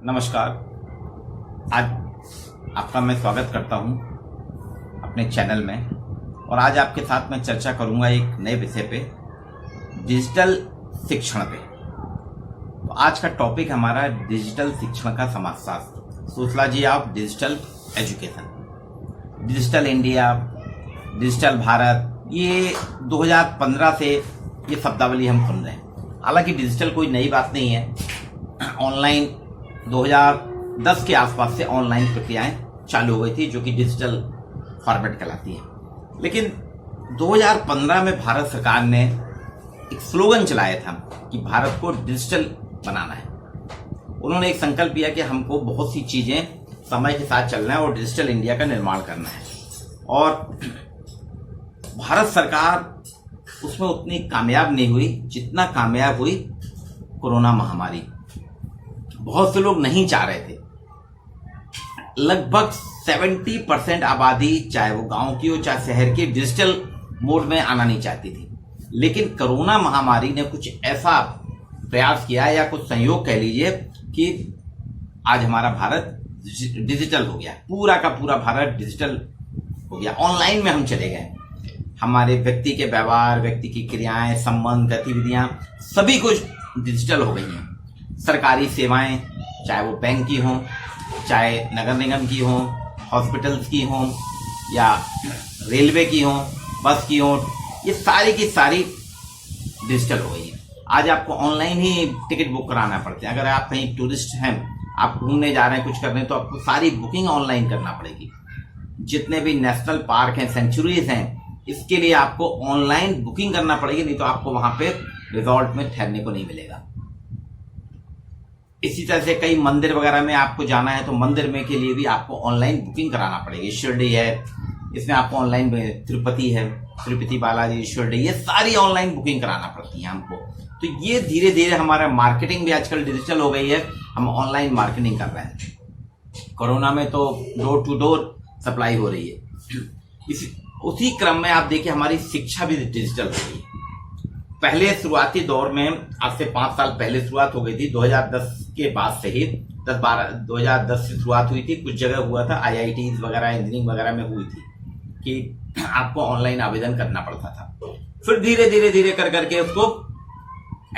नमस्कार। आज आपका मैं स्वागत करता हूं अपने चैनल में और आज आपके साथ मैं चर्चा करूंगा एक नए विषय पे, डिजिटल शिक्षण पे। तो आज का टॉपिक हमारा डिजिटल शिक्षण का समाजशास्त्र, sociology of digital education. Digital India, digital Bharat, ये 2015 से ये शब्दावली हम सुन रहे हैं। हालांकि डिजिटल कोई नई बात नहीं है। ऑनलाइन 2010 के आसपास से ऑनलाइन प्रक्रियाएं चालू हो गई थी, जो कि डिजिटल फॉर्मेट कहलाती है। लेकिन 2015 में भारत सरकार ने एक स्लोगन चलाया था कि भारत को डिजिटल बनाना है। उन्होंने एक संकल्प लिया कि हमको बहुत सी चीजें समय के साथ चलना है और डिजिटल इंडिया का निर्माण करना है। और भारत सरकार उसमें उतनी कामयाब नहीं हुई जितना कामयाब हुई कोरोना महामारी। बहुत से लोग नहीं चाह रहे थे। लगभग 70% आबादी, चाहे वो गांव की हो चाहे शहर की, डिजिटल मोड में आना नहीं चाहती थी। लेकिन कोरोना महामारी ने कुछ ऐसा प्रयास किया या कुछ संयोग कह लीजिए कि आज हमारा भारत डिजिटल हो गया। पूरा का पूरा भारत डिजिटल हो गया। ऑनलाइन में हम चले गए। हमारे व्यक्ति के व्यवहार, व्यक्ति की क्रियाएं, संबंध, गतिविधियां सभी कुछ डिजिटल हो गई हैं। सरकारी सेवाएं, चाहे वो बैंक की हों, चाहे नगर निगम की हों, हॉस्पिटल्स की हों, या रेलवे की हों, बस की हों, ये सारी की सारी डिजिटल हो गई है। आज आपको ऑनलाइन ही टिकट बुक कराना पड़ता है। अगर आप कहीं टूरिस्ट हैं, आप घूमने जा रहे हैं, कुछ कर रहे हैं, तो आपको सारी बुकिंग ऑनलाइन करना पड़ेगी। जितने भी नेशनल पार्क हैं, सेंचुरीज हैं, इसके लिए आपको ऑनलाइन बुकिंग करना पड़ेगी, नहीं तो आपको वहां पे रिजॉर्ट में ठहरने को नहीं मिलेगा। इसी तरह से कई मंदिर वगैरह में आपको जाना है तो मंदिर में के लिए भी आपको ऑनलाइन बुकिंग कराना पड़ेगी। शिरडी है, इसमें आपको ऑनलाइन, तिरुपति है, तिरुपति बालाजी, शिरडी, ये सारी ऑनलाइन बुकिंग कराना पड़ती है हमको। तो ये धीरे धीरे हमारा मार्केटिंग भी आजकल डिजिटल हो गई है। हम ऑनलाइन मार्केटिंग कर रहे हैं। कोरोना में तो डोर टू डोर सप्लाई हो रही है। उसी क्रम में आप देखिए हमारी शिक्षा भी डिजिटल हो गई है। पहले शुरुआती दौर में, आज से 5 साल पहले शुरुआत हो गई थी, 2010 के बाद से ही 2010 से शुरुआत हुई थी। कुछ जगह हुआ था, IITs वगैरह, इंजीनियरिंग वगैरह में हुई थी कि आपको ऑनलाइन आवेदन करना पड़ता था। फिर धीरे धीरे धीरे कर करके उसको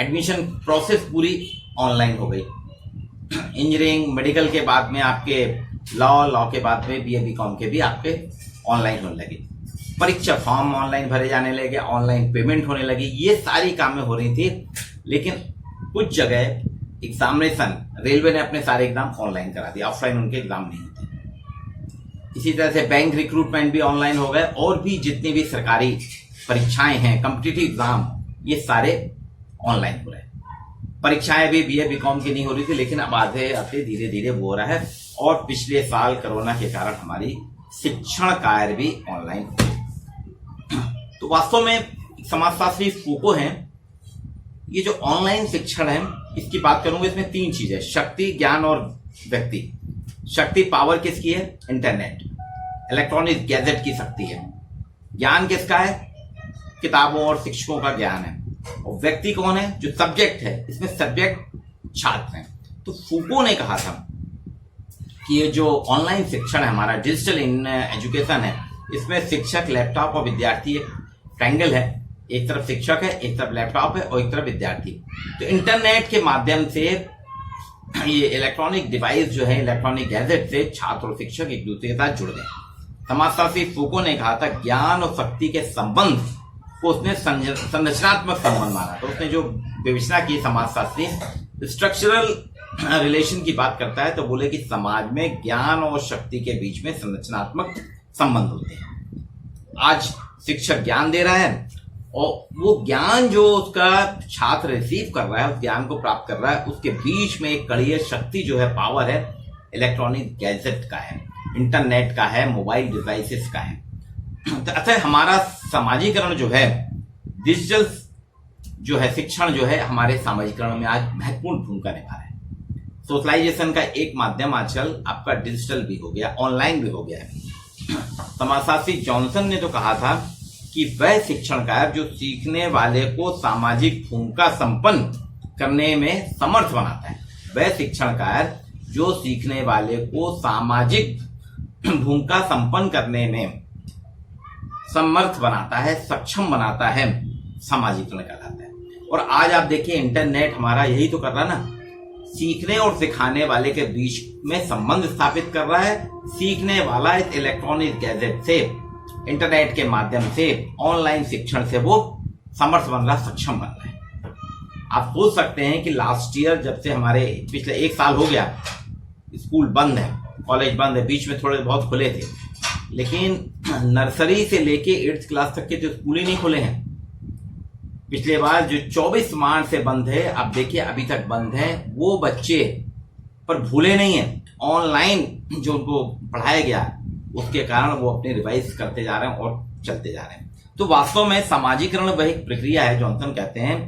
एडमिशन प्रोसेस पूरी ऑनलाइन हो गई। इंजीनियरिंग, मेडिकल के बाद में आपके लॉ के बाद में BA BCom के भी आपके ऑनलाइन होने लगे। परीक्षा फॉर्म ऑनलाइन भरे जाने लगे, ऑनलाइन पेमेंट होने लगी, ये सारी कामें हो रही थी। लेकिन कुछ जगह एग्जामिनेशन, रेलवे ने अपने सारे एग्जाम ऑनलाइन करा दिया, ऑफलाइन उनके एग्जाम नहीं थे। इसी तरह से बैंक रिक्रूटमेंट भी ऑनलाइन हो गए और भी जितनी भी सरकारी परीक्षाएं हैं, कॉम्पिटिटिव एग्जाम, ये सारे ऑनलाइन हो रहे हैं। परीक्षाएं भी BA BCom की नहीं हो रही थी, लेकिन अब आते आते धीरे धीरे वो हो रहा है। और पिछले साल कोरोना के कारण हमारी शिक्षण कार्य भी ऑनलाइन। तो वास्तव में समाजशास्त्री फूको हैं। ये जो ऑनलाइन शिक्षण है, इसकी बात करूंगा, इसमें 3 चीजें, शक्ति, ज्ञान और व्यक्ति। शक्ति, पावर किसकी है? इंटरनेट, इलेक्ट्रॉनिक गैजेट की शक्ति है। ज्ञान किसका है? किताबों और शिक्षकों का ज्ञान है। और व्यक्ति कौन है? जो सब्जेक्ट है, इसमें सब्जेक्ट छात्र हैं। तो फूको ने कहा था कि ये जो ऑनलाइन शिक्षण है, हमारा डिजिटल एजुकेशन है, इसमें शिक्षक, लैपटॉप और विद्यार्थी एक ट्रायंगल है। एक तरफ शिक्षक है, एक तरफ लैपटॉप है और एक तरफ विद्यार्थी। तो इंटरनेट के माध्यम से, ये इलेक्ट्रॉनिक डिवाइस जो है, इलेक्ट्रॉनिक गैजेट से छात्र और शिक्षक एक दूसरे के साथ जुड़ गए। समाजशास्त्री फूको ने कहा था ज्ञान और शक्ति के संबंध को उसने संरचनात्मक संबंध माना। तो उसने जो विवेचना की, समाजशास्त्री स्ट्रक्चरल रिलेशन की बात करता है, तो बोले कि समाज में ज्ञान और शक्ति के बीच में संरचनात्मक संबंध होते हैं। आज शिक्षक ज्ञान दे रहा है और वो ज्ञान जो उसका छात्र रिसीव कर रहा है, उस ज्ञान को प्राप्त कर रहा है, उसके बीच में एक कड़ी शक्ति जो है, पावर है, इलेक्ट्रॉनिक गैजेट का है, इंटरनेट का है, मोबाइल डिवाइसेस का है। तो अच्छा, हमारा समाजीकरण जो है, डिजिटल जो है शिक्षण जो है, हमारे सामाजिकरण में आज महत्वपूर्ण भूमिका निभा रहा है। सोशलाइजेशन का एक माध्यम आजकल आपका डिजिटल भी हो गया, ऑनलाइन भी हो गया है। समाजशास्त्री जॉनसन ने तो कहा था कि वह शिक्षण कार्य जो सीखने वाले को सामाजिक भूमिका संपन्न करने में समर्थ बनाता है, वह शिक्षण कार्य जो सीखने वाले को सामाजिक भूमिका संपन्न करने में समर्थ बनाता है, सक्षम बनाता है, सामाजिकरण कहलाता है। और आज आप देखिए इंटरनेट हमारा यही तो कर रहा है ना, सीखने और सिखाने वाले के बीच में संबंध स्थापित कर रहा है। सीखने वाला इस इलेक्ट्रॉनिक गैजेट से, इंटरनेट के माध्यम से, ऑनलाइन शिक्षण से वो समर्थ बन रहा, सक्षम बन रहा है। आप सोच सकते हैं कि लास्ट ईयर जब से हमारे पिछले 1 साल हो गया स्कूल बंद है, कॉलेज बंद है, बीच में थोड़े बहुत खुले थे, लेकिन नर्सरी से लेके 8th क्लास तक के तो स्कूल ही नहीं खुले हैं। पिछले बार जो 24 मार्च से बंद है, अब देखिए अभी तक बंद है। वो बच्चे पर भूले नहीं है, ऑनलाइन जो उनको पढ़ाया गया उसके कारण वो अपने रिवाइज करते जा रहे हैं और चलते जा रहे हैं। तो वास्तव में सामाजिकरण वह एक प्रक्रिया है, जॉनसन कहते हैं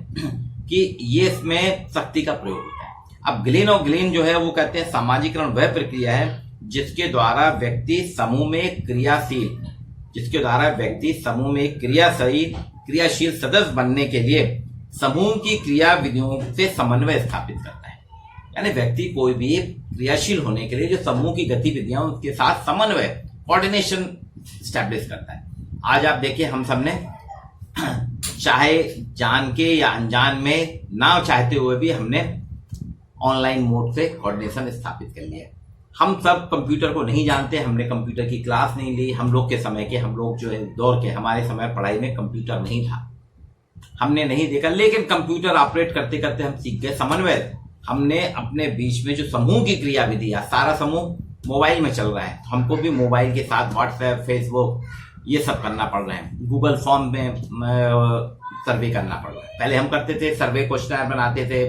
कि ये इसमें शक्ति का प्रयोग होता है। अब ग्लिन और ग्लिन जो है वो कहते हैं सामाजिकरण वह प्रक्रिया है जिसके द्वारा व्यक्ति समूह में क्रियाशील सदस्य बनने के लिए समूह की क्रियाविधियों से समन्वय स्थापित करता है। यानी व्यक्ति कोई भी क्रियाशील होने के लिए जो समूह की गतिविधियां उसके साथ समन्वय, कोऑर्डिनेशन स्टैब्लिश करता है। आज आप देखिए हम सबने चाहे जान के या अनजान में, ना चाहते हुए भी हमने ऑनलाइन मोड से कोऑर्डिनेशन स्थापित कर लिया है। हम सब कंप्यूटर को नहीं जानते, हमने कंप्यूटर की क्लास नहीं ली। हम लोग के समय के, हम लोग जो है दौर के, हमारे समय पढ़ाई में कंप्यूटर नहीं था, हमने नहीं देखा, लेकिन कंप्यूटर ऑपरेट करते करते हम सीख गए समन्वय। हमने अपने बीच में जो समूह की क्रियाविधि है, सारा समूह मोबाइल में चल रहा है, हमको भी मोबाइल के साथ व्हाट्सएप, फेसबुक ये सब करना पड़ रहा है। गूगल फॉर्म में सर्वे करना पड़ रहा है। पहले हम करते थे, सर्वे क्वेश्चन बनाते थे,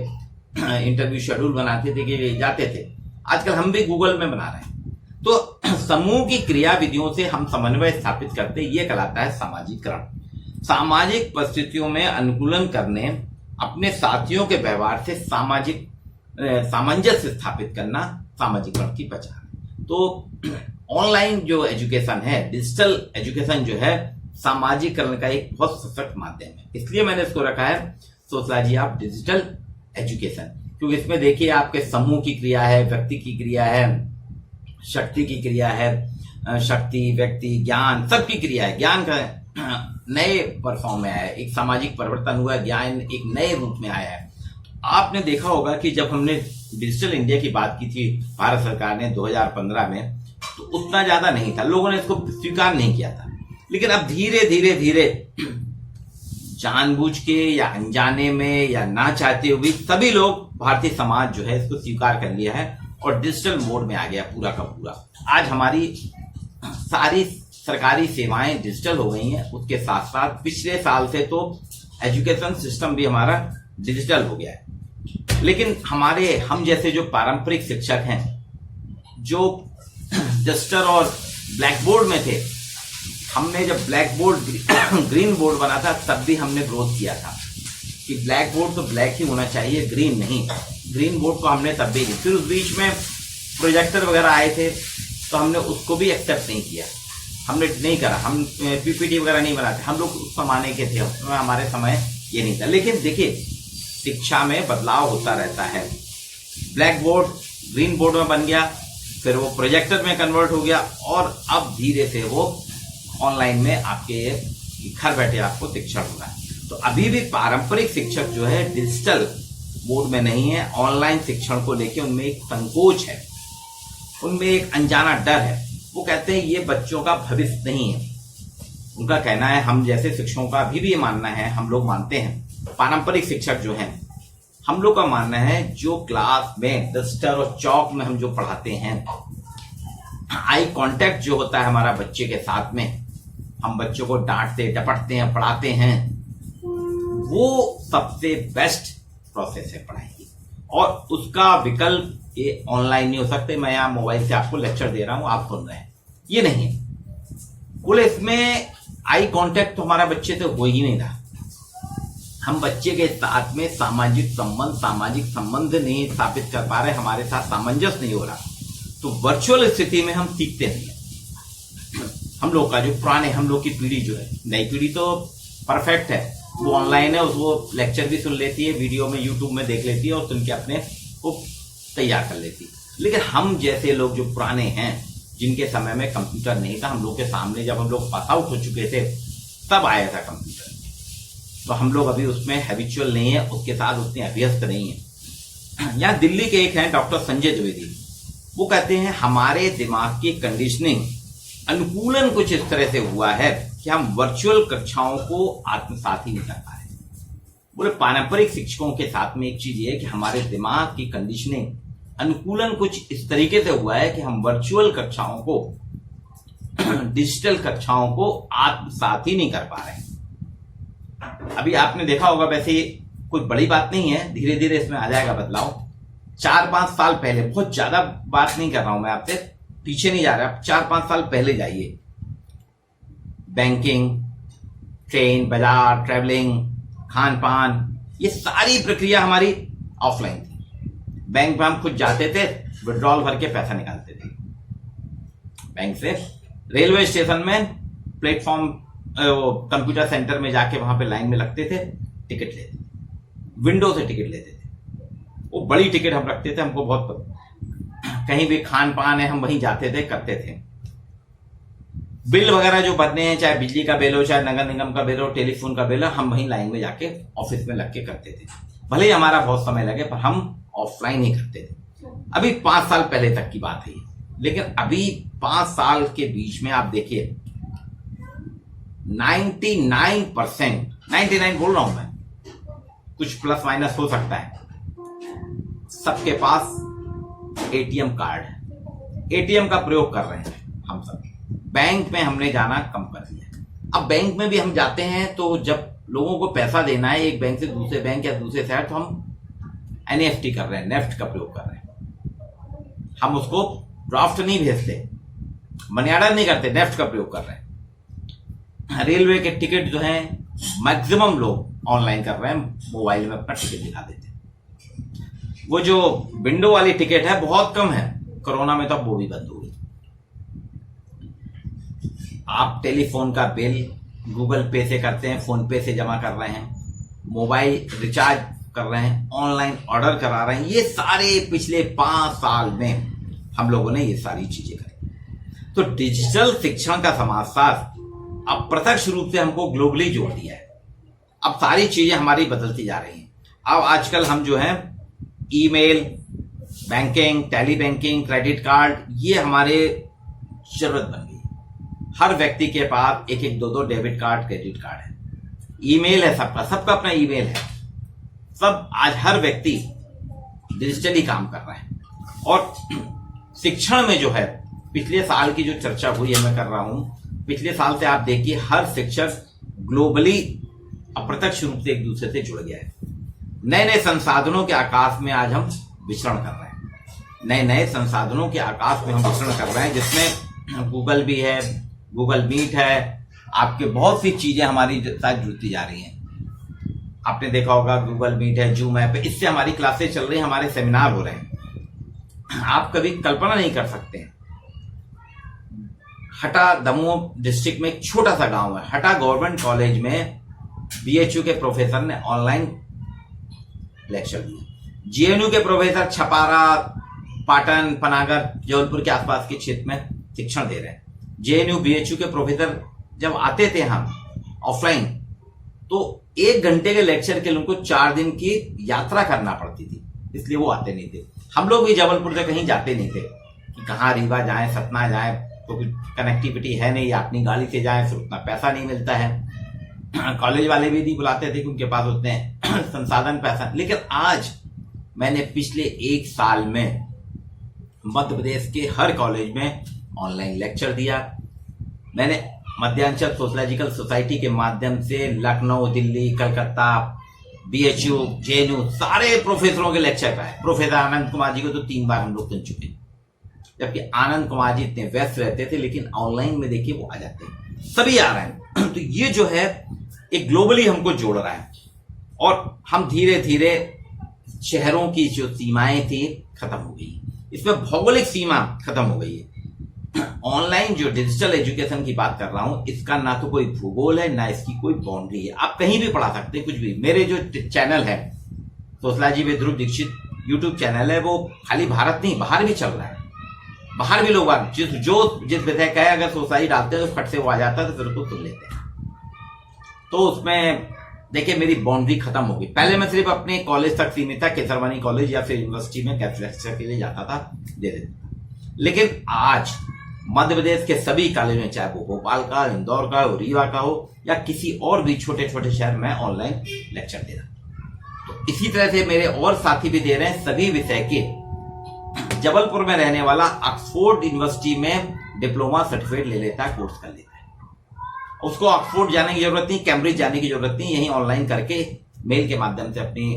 इंटरव्यू शेड्यूल बनाते थे कि जाते थे। आजकल हम भी गूगल में बना रहे हैं। तो समूह की क्रियाविधियों से हम समन्वय स्थापित करते, ये कहलाता है सामाजिकरण। सामाजिक परिस्थितियों में अनुकूलन करने, अपने साथियों के व्यवहार से सामंजस्य स्थापित करना सामाजिकरण की पहचान है। तो ऑनलाइन जो एजुकेशन है, डिजिटल एजुकेशन जो है, सामाजिकरण का एक बहुत सशक्त माध्यम है। इसलिए मैंने इसको रखा है सोशलॉजी ऑफ डिजिटल एजुकेशन, क्योंकि इसमें देखिए आपके समूह की क्रिया है, व्यक्ति की क्रिया है, शक्ति की क्रिया है, शक्ति, व्यक्ति, ज्ञान, सबकी क्रिया है। ज्ञान का नए परफॉर्म में आया है, एक सामाजिक परिवर्तन हुआ है, ज्ञान एक नए रूप में आया है। आपने देखा होगा कि जब हमने डिजिटल इंडिया की बात की थी भारत सरकार ने 2015 में, तो उतना ज्यादा नहीं था, लोगों ने इसको स्वीकार नहीं किया था। लेकिन अब धीरे धीरे धीरे जानबूझ के या अनजाने में या ना चाहते हुए सभी लोग, भारतीय समाज जो है इसको स्वीकार कर लिया है और डिजिटल मोड में आ गया पूरा का पूरा। आज हमारी सारी सरकारी सेवाएं डिजिटल हो गई हैं। उसके साथ साथ पिछले साल से तो एजुकेशन सिस्टम भी हमारा डिजिटल हो गया है। लेकिन हम जैसे जो पारंपरिक शिक्षक हैं, जो डस्टर और ब्लैक बोर्ड में थे, हमने जब ब्लैक बोर्ड ग्रीन बोर्ड बना था तब भी हमने विरोध किया था कि ब्लैक बोर्ड तो ब्लैक ही होना चाहिए, ग्रीन नहीं। ग्रीन बोर्ड को हमने तब भी नहीं। फिर उस बीच में प्रोजेक्टर वगैरह आए थे तो हमने उसको भी एक्सेप्ट नहीं किया, हमने नहीं करा, हम पीपीटी वगैरह नहीं बनाते। हम लोग उस जमाने के थे, हमारे समय ये नहीं था। लेकिन देखिए शिक्षा में बदलाव होता रहता है। ब्लैक बोर्ड ग्रीन बोर्ड में बन गया, फिर वो प्रोजेक्टर में कन्वर्ट हो गया और अब धीरे से वो ऑनलाइन में आपके घर बैठे आपको शिक्षण हो रहा है। तो अभी भी पारंपरिक शिक्षक जो है डिजिटल मोड में नहीं है। ऑनलाइन शिक्षण को लेके उनमें एक संकोच है, उनमें एक अनजाना डर है। वो कहते हैं ये बच्चों का भविष्य नहीं है। उनका कहना है, हम जैसे शिक्षकों का अभी भी ये मानना है, हम लोग मानते हैं, पारंपरिक शिक्षक जो हैं, हम लोग का मानना है जो क्लास में डस्टर और चौक में हम जो पढ़ाते हैं, आई कांटेक्ट जो होता है हमारा बच्चे के साथ में, हम बच्चों को डांटते डपटते हैं, पढ़ाते हैं, वो सबसे बेस्ट प्रोसेस है पढ़ाई की। और उसका विकल्प ये ऑनलाइन नहीं हो सकते। मैं यहाँ मोबाइल से आपको लेक्चर दे रहा हूं, आप सुन रहे हैं, ये नहीं है। बोले इसमें आई कांटेक्ट तो हमारा बच्चे से हो ही नहीं रहा। हम बच्चे के साथ में सामाजिक संबंध नहीं स्थापित कर पा रहे, हमारे साथ सामंजस्य नहीं हो रहा। तो वर्चुअल स्थिति में हम सीखते नहीं है। हम लोग का जो पुराने, हम लोग की पीढ़ी जो है, नई पीढ़ी तो परफेक्ट है, वो ऑनलाइन है, वो लेक्चर भी सुन लेती है, वीडियो में यूट्यूब में देख लेती है और सुन के अपने को तैयार कर लेती है। लेकिन हम जैसे लोग जो पुराने हैं, जिनके समय में कंप्यूटर नहीं था, हम लोग के सामने जब हम लोग पास आउट हो चुके थे तब आया था कंप्यूटर, तो हम लोग अभी उसमें हैबिचुअल नहीं है, उसके साथ उतने अभ्यस्त नहीं है। यहाँ दिल्ली के एक हैं डॉक्टर संजय द्विवेदी, वो कहते हैं हमारे दिमाग की कंडीशनिंग अनुकूलन कुछ इस तरह से हुआ है कि हम वर्चुअल कक्षाओं को आत्मसात ही नहीं कर पा रहे। बोले पारंपरिक शिक्षकों के साथ में एक चीज ये है कि हमारे दिमाग की कंडीशनिंग अनुकूलन कुछ इस तरीके से हुआ है कि हम वर्चुअल कक्षाओं को डिजिटल कक्षाओं को आत्मसात ही नहीं कर पा रहे। अभी आपने देखा होगा, वैसे कोई बड़ी बात नहीं है, धीरे धीरे इसमें आ जाएगा बदलाव। 4-5 साल पहले, बहुत ज्यादा बात नहीं कर रहा हूं मैं आपसे, पीछे नहीं जा रहा, 4-5 साल पहले जाइए, बैंकिंग, ट्रेन, बाजार, ट्रेवलिंग, खान पान, ये सारी प्रक्रिया हमारी ऑफलाइन थी। बैंक में हम खुद जाते थे, विड्रॉल भर के पैसा निकालते थे बैंक से, रेलवे स्टेशन में प्लेटफॉर्म कंप्यूटर सेंटर में जाके वहां पे लाइन में लगते थे, टिकट लेते, विंडो से टिकट लेते थे, वो बड़ी टिकट हम रखते थे, हमको बहुत, कहीं भी खान पान है हम वहीं जाते थे, करते थे। बिल वगैरह जो भरने हैं, चाहे बिजली का बिल हो, चाहे नगर निगम का बिल हो, टेलीफोन का बिल हो, हम वहीं लाइन में जाके ऑफिस में लग के करते थे, भले ही हमारा बहुत समय लगे, पर हम ऑफलाइन ही करते थे। अभी 5 साल पहले तक की बात है, लेकिन अभी 5 साल के बीच में आप देखिए 99%, 99 बोल रहा हूं मैं, कुछ प्लस माइनस हो सकता है, सबके पास एटीएम कार्ड है, एटीएम का प्रयोग कर रहे हैं हम सब। बैंक में हमने जाना कम कर दिया। अब बैंक में भी हम जाते हैं तो जब लोगों को पैसा देना है एक बैंक से दूसरे बैंक या दूसरे शहर, तो हम एनईएफटी कर रहे हैं, नेफ्ट का प्रयोग कर रहे हैं। हम उसको ड्राफ्ट नहीं भेजते, मनी ऑर्डर नहीं करते, नेफ्ट का प्रयोग कर रहे हैं। रेलवे के टिकट जो है मैक्सिमम लोग ऑनलाइन कर रहे हैं, मोबाइल में अपना टिकट दिखा देते हैं। वो जो विंडो वाली टिकट है बहुत कम है, कोरोना में तो अब वो भी बंद हो गई। आप टेलीफोन का बिल गूगल पे से करते हैं, फोन पे से जमा कर रहे हैं, मोबाइल रिचार्ज कर रहे हैं, ऑनलाइन ऑर्डर करा रहे हैं, ये सारे पिछले 5 साल में हम लोगों ने ये सारी चीजें करी। तो डिजिटल शिक्षण का समाजशास्त्र अप्रत्यक्ष रूप से हमको ग्लोबली जोड़ दिया है। अब सारी चीजें हमारी बदलती जा रही हैं। अब आजकल हम जो है email, banking, tele banking, credit card, ये हमारे जरूरत बन गई। हर व्यक्ति के पास 1-1, 2-2 डेबिट कार्ड, क्रेडिट कार्ड है, ईमेल है, सबका सबका अपना ईमेल है, सब आज हर व्यक्ति डिजिटली काम कर रहा है। और शिक्षण में जो है पिछले साल की जो चर्चा हुई है मैं कर रहा हूं, पिछले साल से आप देखिए हर शिक्षक ग्लोबली अप्रत्यक्ष रूप से एक दूसरे से जुड़ गया है। नए नए संसाधनों के आकाश में आज हम विचरण कर रहे हैं, नए नए संसाधनों के आकाश में हम विचरण कर रहे हैं, जिसमें गूगल भी है, गूगल मीट है, आपके बहुत सी चीजें हमारी साथ जुड़ती जा रही हैं। आपने देखा होगा गूगल मीट है, जूम है, इससे हमारी क्लासेस चल रही हैं, हमारे सेमिनार हो रहे हैं। आप कभी कल्पना नहीं कर सकते हैं, हटा दमोह डिस्ट्रिक्ट में एक छोटा सा गांव है, हटा गवर्नमेंट कॉलेज में बीएचयू के प्रोफेसर ने ऑनलाइन लेक्चर दिया। जेएनयू के प्रोफेसर छपारा, पाटन, पनागर, जबलपुर के आसपास के क्षेत्र में शिक्षण दे रहे हैं। जेएनयू, बीएचयू के प्रोफेसर जब आते थे हम ऑफलाइन, तो 1 घंटे के लेक्चर के लिए उनको 4 दिन की यात्रा करना पड़ती थी, इसलिए वो आते नहीं थे। हम लोग भी जबलपुर से कहीं जाते नहीं थे कि कहाँ रीवा जाएं, सतना जाएं, तो कनेक्टिविटी है नहीं, अपनी गाड़ी से जाएं, फिर उतना पैसा नहीं मिलता है। कॉलेज वाले भी नहीं बुलाते थे कि उनके पास उतने संसाधन, पैसा। लेकिन आज मैंने पिछले 1 साल में मध्य प्रदेश के हर कॉलेज में ऑनलाइन लेक्चर दिया। मैंने मध्यांचल सोशलॉजिकल सोसाइटी के माध्यम से लखनऊ, दिल्ली, कलकत्ता, बीएचयू, जेएनयू सारे प्रोफेसरों के लेक्चर कराए। प्रोफेसर आनंद कुमार जी को तो 3 बार हम लोग सुन चुके, जबकि आनंद कुमार जी इतने व्यस्त रहते थे, लेकिन ऑनलाइन में देखिए वो आ जाते हैं, सभी आ रहे हैं। तो ये जो है एक ग्लोबली हमको जोड़ रहा है, और हम धीरे धीरे शहरों की जो सीमाएं थी खत्म हो गई, इसमें भौगोलिक सीमा खत्म हो गई है। ऑनलाइन जो डिजिटल एजुकेशन की बात कर रहा हूं, इसका ना तो कोई भूगोल है, ना इसकी कोई बाउंड्री है, आप कहीं भी पढ़ा सकते हैं कुछ भी। मेरे जो चैनल है sociology with Dhruv Dikshit, YouTube channel है वो खाली भारत नहीं बाहर भी चल रहा है। बाहर भी लोग जिस विषय का है अगर सोसाइटी डालते हैं तो फट से वो आ जाता है तो फिर उसको सुन लेते हैं। तो उसमें देखिए मेरी बाउंड्री खत्म हो गई। पहले मैं सिर्फ अपने कॉलेज तक सीमित था, केसरवानी कॉलेज या फिर यूनिवर्सिटी में गेस्ट लेक्चर के लिए जाता था, दे देता था। लेकिन आज मध्य प्रदेश के सभी कॉलेज में, चाहे वो भोपाल का, इंदौर का, रीवा का हो या किसी और भी छोटे छोटे शहर में ऑनलाइन लेक्चर दे रहा हूं। तो इसी तरह से मेरे और साथी भी दे रहे हैं सभी विषय के। जबलपुर में रहने वाला ऑक्सफोर्ड यूनिवर्सिटी में डिप्लोमा सर्टिफिकेट ले लेता है, कोर्स कर लेता है। उसको ऑक्सफोर्ड जाने की जरूरत नहीं, कैम्ब्रिज जाने की जरूरत नहीं, यही ऑनलाइन करके मेल के माध्यम से अपनी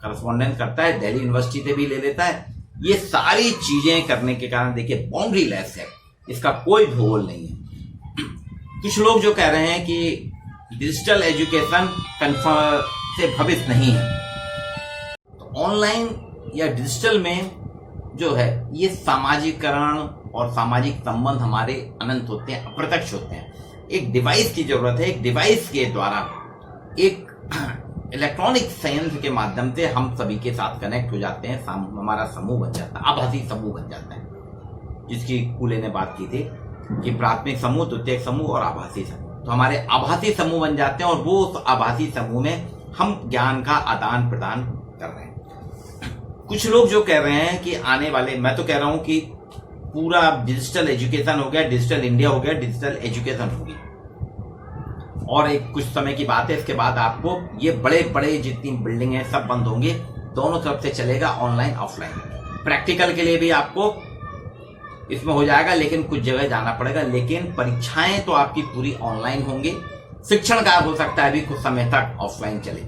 करस्पॉन्डेंस करता है। दिल्ली यूनिवर्सिटी से भी ले लेता है। ये सारी चीजें करने के कारण देखिए बाउंड्री लेस है, इसका कोई भूगोल नहीं है। कुछ लोग जो कह रहे हैं कि डिजिटल एजुकेशन कन्फर्म से भविष्य नहीं है, तो ऑनलाइन या डिजिटल में जो है ये सामाजिकरण और सामाजिक संबंध हमारे अनंत होते हैं, अप्रत्यक्ष होते हैं। एक डिवाइस की जरूरत है, एक डिवाइस के द्वारा एक इलेक्ट्रॉनिक संयंत्र के माध्यम से हम सभी के साथ कनेक्ट हो जाते हैं, हमारा समूह बन जाता है, आभासी समूह बन जाता है, जिसकी कूले ने बात की थी कि प्राथमिक समूह, द्वितीयक समूह और आभासी समूह। तो हमारे आभासी समूह बन जाते हैं और वो उस आभासी समूह में हम ज्ञान का आदान प्रदान कर रहे हैं। कुछ लोग जो कह रहे हैं कि आने वाले, मैं तो कह रहा हूं कि पूरा डिजिटल एजुकेशन हो गया, डिजिटल इंडिया हो गया, डिजिटल एजुकेशन हो गई और एक कुछ समय की बात है, इसके बाद आपको ये बड़े बड़े जितनी बिल्डिंग है सब बंद होंगे, दोनों तरफ से चलेगा ऑनलाइन ऑफलाइन। प्रैक्टिकल के लिए भी आपको इसमें हो जाएगा, लेकिन कुछ जगह जाना पड़ेगा, लेकिन परीक्षाएं तो आपकी पूरी ऑनलाइन होंगी। शिक्षण का हो सकता है अभी कुछ समय तक ऑफलाइन चले,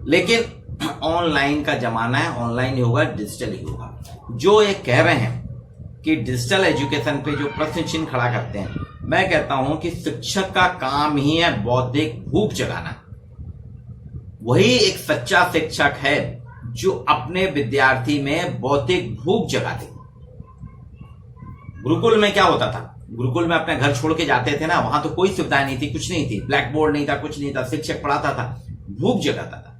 लेकिन ऑनलाइन का जमाना है, ऑनलाइन ही होगा, डिजिटल ही होगा। जो ये कह रहे हैं कि डिजिटल एजुकेशन पे जो प्रश्न चिन्ह खड़ा करते हैं, मैं कहता हूं कि शिक्षक का काम ही है बौद्धिक भूख जगाना। वही एक सच्चा शिक्षक है जो अपने विद्यार्थी में बौद्धिक भूख जगा दे। गुरुकुल में क्या होता था, गुरुकुल में अपने घर छोड़ के जाते थे ना, वहां तो कोई सुविधाएं नहीं थी, कुछ नहीं थी, ब्लैक बोर्ड नहीं था, कुछ नहीं था, शिक्षक पढ़ाता था, भूख जगाता था।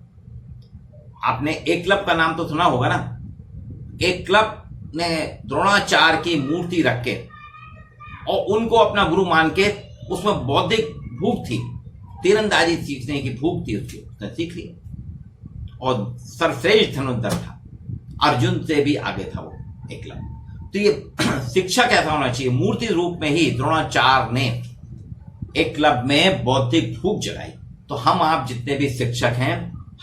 आपने एक क्लब का नाम तो सुना होगा ना। एक क्लब ने द्रोणाचार्य की मूर्ति रख के और उनको अपना गुरु मान के, उसमें बौद्धिक भूख थी, तीरंदाजी सीखने की भूख थी, उसने सीख लिया और सर्वश्रेष्ठ धनुर्धर था, अर्जुन से भी आगे था वो एक क्लब। तो ये शिक्षा कैसा होना चाहिए, मूर्ति रूप में ही द्रोणाचार्य ने एक क्लब में बौद्धिक भूख जगाई। तो हम आप जितने भी शिक्षक हैं,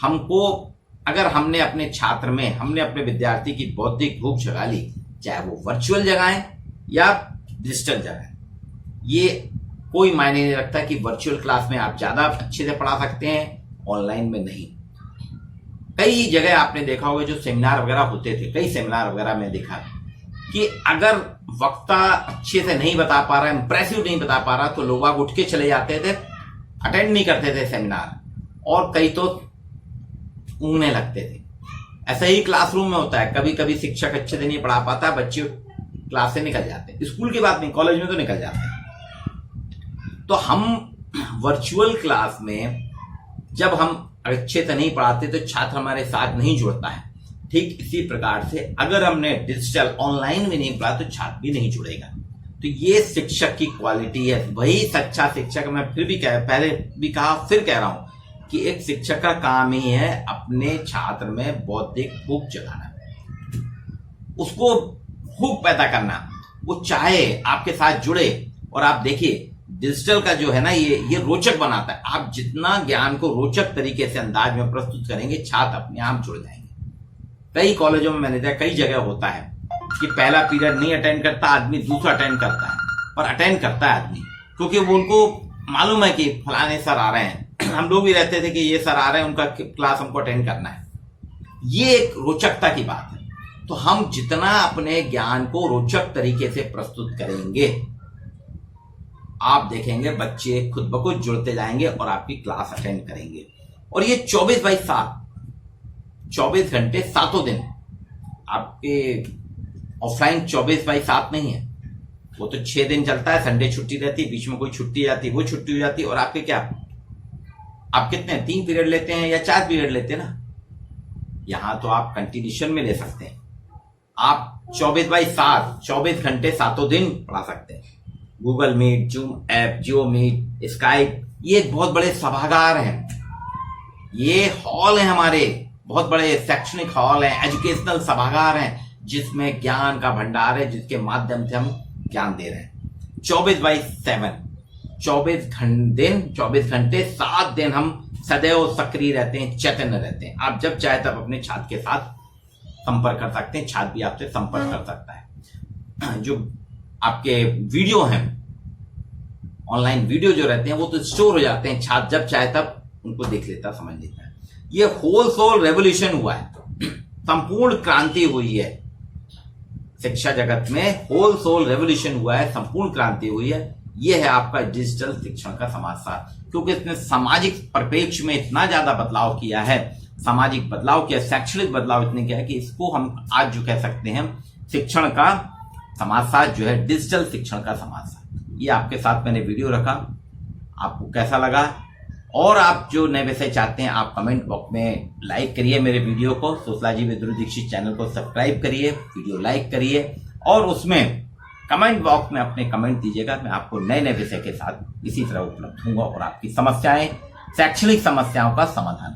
हमको अगर हमने अपने छात्र में, हमने अपने विद्यार्थी की बौद्धिक भूख जगा ली, चाहे वो वर्चुअल जगाएं या डिजिटल जगाएं, ये कोई मायने नहीं रखता कि वर्चुअल क्लास में आप ज्यादा अच्छे से पढ़ा सकते हैं, ऑनलाइन में नहीं। कई जगह आपने देखा होगा जो सेमिनार वगैरह होते थे, कई सेमिनार वगैरह में देखा कि अगर वक्ता अच्छे से नहीं बता पा रहा, इंप्रेसिव नहीं बता पा रहा, तो लोग आग उठ के चले जाते थे, अटेंड नहीं करते थे सेमिनार, और कई तो ऊँगने लगते थे। ऐसा ही क्लासरूम में होता है, कभी कभी शिक्षक अच्छे से नहीं पढ़ा पाता, बच्चे क्लास से निकल जाते हैं। स्कूल की बात नहीं, कॉलेज में तो निकल जाते हैं। तो हम वर्चुअल क्लास में जब हम अच्छे से नहीं पढ़ाते तो छात्र हमारे साथ नहीं जुड़ता है। ठीक इसी प्रकार से अगर हमने डिजिटल ऑनलाइन में नहीं पढ़ा तो छात्र भी नहीं जुड़ेगा। तो ये शिक्षक की क्वालिटी है, वही सच्चा शिक्षक। मैं फिर भी पहले भी कहा, फिर कह रहा हूं कि एक शिक्षक का काम ही है अपने छात्र में बौद्धिक भूख जगाना, उसको भूख पैदा करना, वो चाहे आपके साथ जुड़े। और आप देखिए डिजिटल का जो है ना, ये रोचक बनाता है। आप जितना ज्ञान को रोचक तरीके से अंदाज में प्रस्तुत करेंगे, छात्र अपने आप जुड़ जाएंगे। कई कॉलेजों में मैंने देखा, कई जगह होता है कि पहला पीरियड नहीं अटेंड करता आदमी, दूसरा अटेंड करता है, और अटेंड करता है आदमी क्योंकि वो उनको मालूम है कि फलाने सर आ रहे हैं। हम लोग भी रहते थे कि ये सर आ रहे हैं, उनका क्लास हमको अटेंड करना है। ये एक रोचकता की बात है। तो हम जितना अपने ज्ञान को रोचक तरीके से प्रस्तुत करेंगे, आप देखेंगे बच्चे खुद ब खुद जुड़ते जाएंगे और आपकी क्लास अटेंड करेंगे। और ये 24/7, 24 घंटे 7 दिन आपके ऑफलाइन 24/7 नहीं है। वो तो 6 दिन चलता है, संडे छुट्टी रहती है, बीच में कोई छुट्टी जाती है, वो छुट्टी हो जाती है। और आपके क्या, आप कितने 3 पीरियड लेते हैं या 4 पीरियड लेते हैं ना, यहाँ तो आप कंटिन्यूशन में ले सकते हैं। आप 24/7 24 घंटे 7 दिन पढ़ा सकते हैं। गूगल मीट, जूम ऐप, जियो मीट, स्काइप, ये एक बहुत बड़े सभागार हैं। ये हॉल है हमारे, बहुत बड़े शैक्षणिक हॉल हैं, एजुकेशनल सभागार हैं, जिसमें ज्ञान का भंडार है, जिसके माध्यम से हम ज्ञान दे रहे हैं। 24/7 24 घंटे 7 दिन हम सदैव सक्रिय रहते हैं, चैतन्य रहते हैं। आप जब चाहे तब अपने छात्र के साथ संपर्क कर सकते हैं, छात्र भी आपसे संपर्क कर सकता है। जो आपके वीडियो हैं, ऑनलाइन वीडियो जो रहते हैं, वो तो स्टोर हो जाते हैं, छात्र जब चाहे तब उनको देख लेता, समझ लेता है। ये होल सोल रेवोल्यूशन हुआ है, संपूर्ण क्रांति हुई है शिक्षा जगत में, होल सोल रेवोल्यूशन हुआ है, संपूर्ण क्रांति हुई है। ये है आपका डिजिटल शिक्षण का समाजशास्त्र, क्योंकि इसने सामाजिक परिप्रेक्ष्य में इतना ज्यादा बदलाव किया है, सामाजिक बदलाव किया, शैक्षणिक बदलाव इतने किया है कि इसको हम आज जो कह सकते हैं शिक्षण का समाजशास्त्र जो है डिजिटल शिक्षण का समाजशास्त्र। ये आपके साथ मैंने वीडियो रखा, आपको कैसा लगा? और आप जो नए विषय चाहते हैं आप कमेंट बॉक्स में लाइक करिए मेरे वीडियो को, sociology with Dhruv Dikshit channel को सब्सक्राइब करिए, वीडियो लाइक करिए और उसमें कमेंट बॉक्स में अपने कमेंट दीजिएगा। मैं आपको नए नए विषय के साथ इसी तरह उपलब्ध हूँगा और आपकी समस्याएं, शैक्षणिक समस्याओं का समाधान